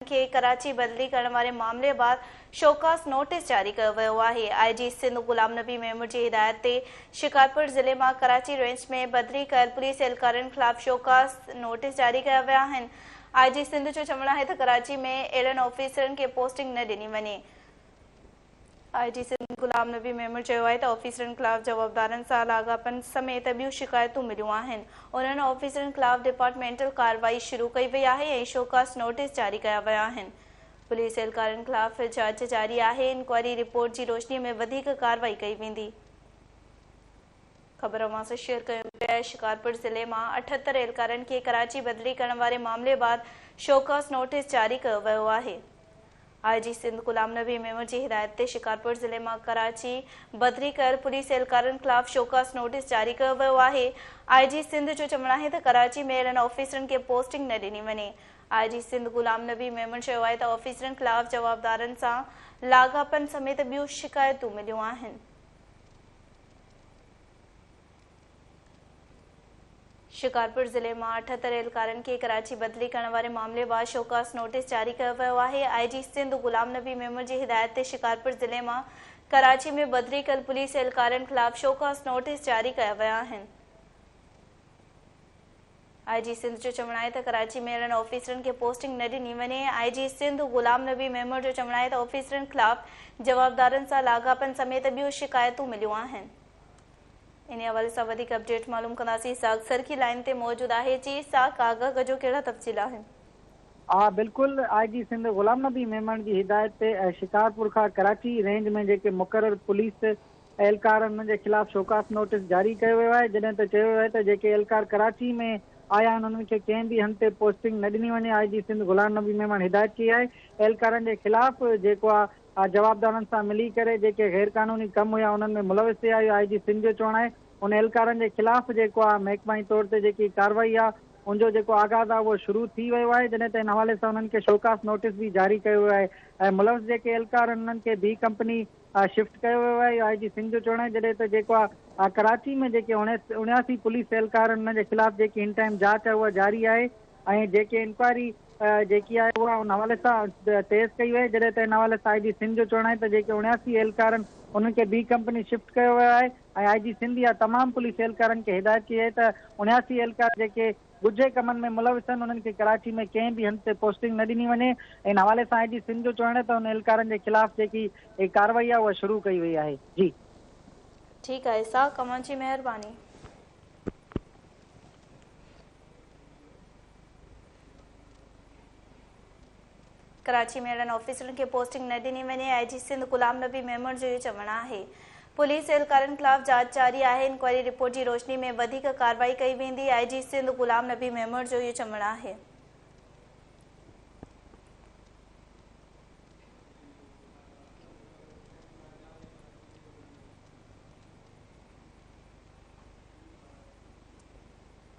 खे कराची बदली करण वारे मामले बाद शोकास नोटिस जारी कयो वियो आहे। आईजी सिंध गुलाम नबी मेमूर जी हिदायत ते शिकारपुर ज़िले मां कराची रेंज में बदली कयल पुलिस एहलकारनि ख़िलाफ़ शोकास नोटिस जारी कया विया आहिनि। आईजी सिंध जो चवणु आहे त कराची में अहिड़नि ऑफिसरनि खे पोस्टिंग न ॾिनी वञे। आईजी सिंध गुलाम नबी मेमूर चयो आहे त ऑफिसरनि ख़िलाफ़ जवाबदारनि सां लाॻापनि समेत ॿियूं शिकायतूं मिलियूं आहिनि। उन्हनि ऑफिसरनि ख़िलाफ़ डिपार्टमेंटल कार्रवाई शुरू कई वई आहे ऐं शोकास नोटिस जारी कया विया आहिनि। पुलिस एहलकारनि ख़िलाफ़ जांच जारी आहे। इंक्वायरी रिपोर्ट जी रोशनीअ में वधीक कार्रवाई कई वेंदी। ख़बर मां शेयर कयो पिया आहे। शिकारपुर ज़िले मां 78 एहलकारनि खे कराची बदली करण वारे मामले बाद शोकास नोटिस जारी कयो वियो आहे। आईजी सिंध गुलाम नबी मेमूर जी हिदायत ते शिकारपुर ज़िले मां कराची बदली कयल पुलिस एहलकारनि ख़िलाफ़ शोकास नोटिस जारी कयो वियो आहे। आईजी सिंध जो चवणु आहे त कराची में अहिड़नि ऑफिसरनि खे पोस्टिंग न ॾिनी वञे। आईजी सिंध गुलाम नबी मेमूर चयो आहे त ऑफिसरनि ख़िलाफ़ जवाबदारनि सां लाॻापनि समेत ॿियूं शिकायतूं मिलियूं आहिनि। शिकारपुर ज़िले मां 78 एहलकारनि खे कराची बदली करण वारे मामले बाद शोकास नोटिस जारी कयो वियो आहे। आईजी सिंध गुलाम नबी मेमूर जी हिदायत ते शिकारपुर ज़िले मां कराची में बदली कयल पुलिस एहलकारनि ख़िलाफ़ शोकास नोटिस जारी कया विया आहिनि। आईजी सिंध जो चवणु आहे त कराची में अहिड़नि ऑफिसरनि खे पोस्टिंग न ॾिनी वञे। आईजी सिंध गुलाम नबी मेमूर जो चवणु आहे त ऑफिसरनि ख़िलाफ़ जवाबदारनि सां लाॻापनि समेत ॿियूं शिकायतूं मिलियूं आहिनि। इन हवाले सां वधीक अपडेट मालूम कंदासीं। साग सरखी लाइन ते मौजूद आहे। जी साग आगाह जो कहिड़ा तफ़सील आहिनि? हाँ बिल्कुल। आईजी सिंध गुलाम नबी मेमन की हिदायत से शिकारपुर का कराची रेंज में जो मुक़र्रर पुलिस एहलकार उनके खिलाफ़ शोकास नोटिस जारी किया वियो आहे। जॾहिं त चयो आहे त जेके एहलकार कराची में आया आहिनि उन्हनि खे कंहिं बि हंध ते पोस्टिंग न ॾिनी वञे। आईजी सिंध गुलाम नबी मेमन हिदायत की आहे एहलकारनि जे खिलाफ़ जेको आहे जवाबदारनि सां मिली करे जेके गैर कानूनी कम हुआ उन्हनि में मुलविस थिया। आईजी सिंध जो चवणु आहे उन एहलकारनि जे खिलाफ़ जेको आहे महकमाई तौर ते जेकी कार्रवाई आहे उनजो जेको आगाज़ आहे उहो शुरू थी वियो आहे। जॾहिं त इन हवाले सां उन्हनि खे शोकास नोटिस भी जारी कयो वियो आहे ऐं मुलविस जेके एहलकार उन्हनि खे ॿी कंपनी शिफ्ट कयो वियो आहे। आईजी सिंध जो चवणु आहे जॾहिं त जेको आहे कराची में जेके 79 पुलिस एहलकार उन्हनि जे खिलाफ़ जेकी इन टाइम जांच आहे उहा जारी आहे ऐं जेके इंक्वायरी जेकी आहे उहा उन हवाले सां तेज़ कई वई। जॾहिं त इन हवाले सां आईजी सिंध जो चवणु आहे त जेके 79 एहलकार उन्हनि खे ॿी कंपनी शिफ्ट कयो वियो आहे ऐं आईजी सिंध या तमामु पुलिस एहलकारनि खे हिदायत की आहे त 79 एहलकार जेके ॻुझे कमनि में मुलविस आहिनि उन्हनि खे कराची में कंहिं बि हंध ते पोस्टिंग न ॾिनी वञे। इन हवाले सां आईजी सिंध जो चवणु आहे त उन एहलकारनि जे खिलाफ़ जेकी कार्रवाई आहे उहा शुरू कई वई आहे। जी ठीकु आहे साहब, कमनि जी महिरबानी। कराची में अहिड़नि ऑफिसरनि खे पोस्टिंग न ॾिनी वञे। आईजी सिंध गुलाम नबी मेमूर जो इहो चवणु आहे। पुलिस एहलकारनि ख़िलाफ़ जांच जारी आहे। इंक्वायरी रिपोर्ट जी रोशनी में वधीक कार्रवाई कई वेंदी। आईजी सिंध गुलाम नबी मेमूर जो इहो चवणु आहे।